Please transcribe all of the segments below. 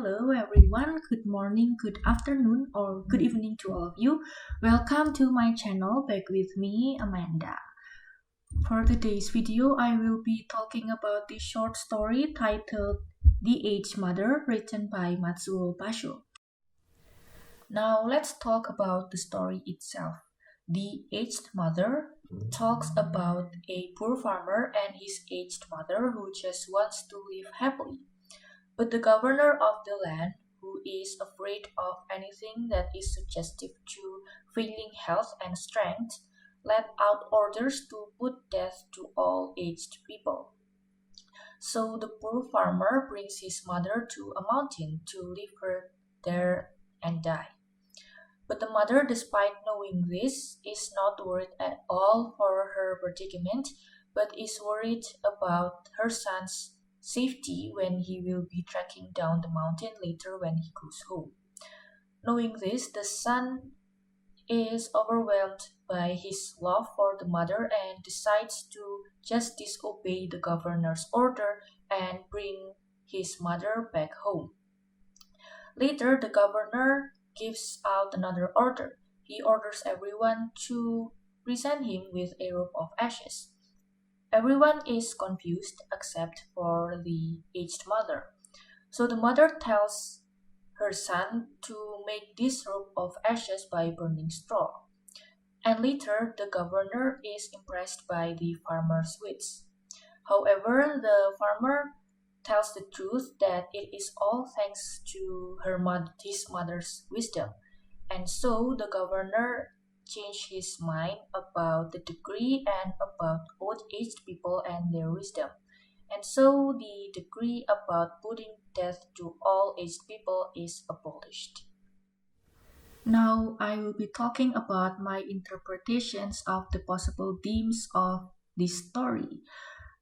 Hello everyone, good morning, good afternoon, or good evening to all of you. Welcome to my channel, back with me, Amanda. For today's video, I will be talking about the short story titled The Aged Mother, written by Matsuo Basho. Now let's talk about the story itself. The Aged Mother talks about a poor farmer and his aged mother who just wants to live happily. But the governor of the land, who is afraid of anything that is suggestive to failing health and strength, let out orders to put death to all aged people. So the poor farmer brings his mother to a mountain to leave her there and die. But the mother, despite knowing this, is not worried at all for her predicament, but is worried about her son's safety when he will be trekking down the mountain later when he goes home. Knowing this, the son is overwhelmed by his love for the mother and decides to just disobey the governor's order and bring his mother back home. Later, the governor gives out another order. He orders everyone to present him with a rope of ashes. Everyone is confused except for the aged mother. So the mother tells her son to make this rope of ashes by burning straw. And later, the governor is impressed by the farmer's wits. However, the farmer tells the truth that it is all thanks to his mother's wisdom. And so the governor changed his mind about the decree and about old-aged people and their wisdom. And so the decree about putting death to all aged people is abolished. Now I will be talking about my interpretations of the possible themes of this story.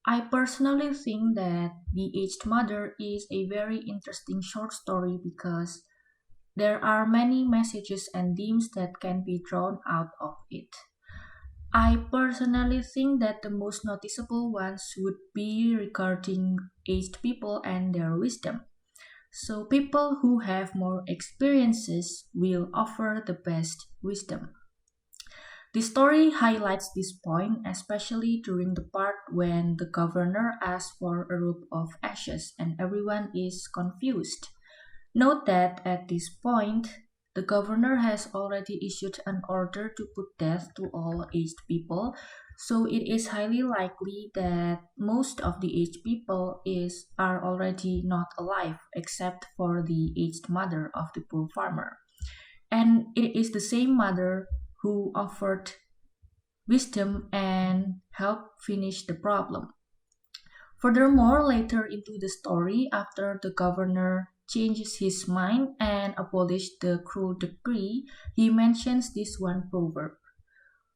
I personally think that The Aged Mother is a very interesting short story because there are many messages and themes that can be drawn out of it. I personally think that the most noticeable ones would be regarding aged people and their wisdom. So, people who have more experiences will offer the best wisdom. The story highlights this point, especially during the part when the governor asks for a rope of ashes and everyone is confused. Note that at this point, the governor has already issued an order to put death to all aged people, so it is highly likely that most of the aged people are already not alive except for the aged mother of the poor farmer. And it is the same mother who offered wisdom and helped finish the problem. Furthermore, later into the story, after the governor changes his mind and abolished the cruel decree, he mentions this one proverb: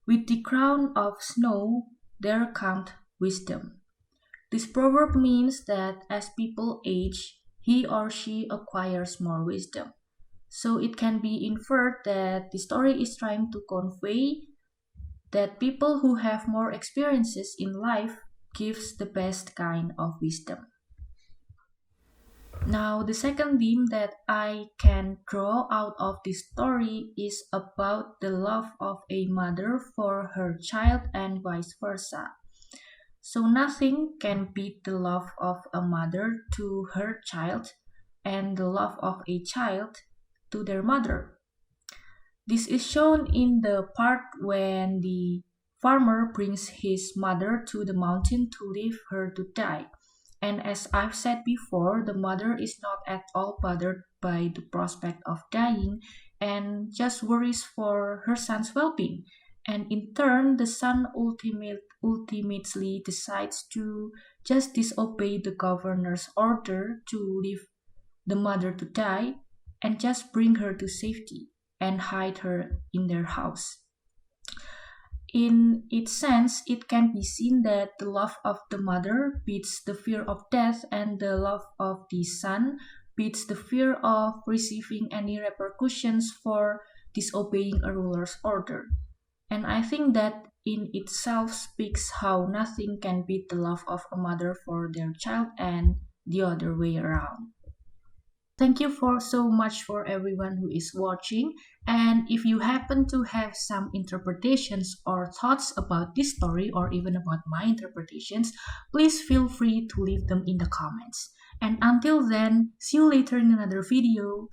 "With the crown of snow, there comes wisdom." This proverb means that as people age, he or she acquires more wisdom. So it can be inferred that the story is trying to convey that people who have more experiences in life gives the best kind of wisdom. Now, the second theme that I can draw out of this story is about the love of a mother for her child and vice versa. So nothing can beat the love of a mother to her child and the love of a child to their mother. This is shown in the part when the farmer brings his mother to the mountain to leave her to die. And as I've said before, the mother is not at all bothered by the prospect of dying and just worries for her son's well-being. And in turn, the son ultimately decides to just disobey the governor's order to leave the mother to die and just bring her to safety and hide her in their house. In its sense, it can be seen that the love of the mother beats the fear of death, and the love of the son beats the fear of receiving any repercussions for disobeying a ruler's order. And I think that in itself speaks how nothing can beat the love of a mother for their child and the other way around. Thank you for so much for everyone who is watching. And if you happen to have some interpretations or thoughts about this story or even about my interpretations, please feel free to leave them in the comments. And until then, see you later in another video.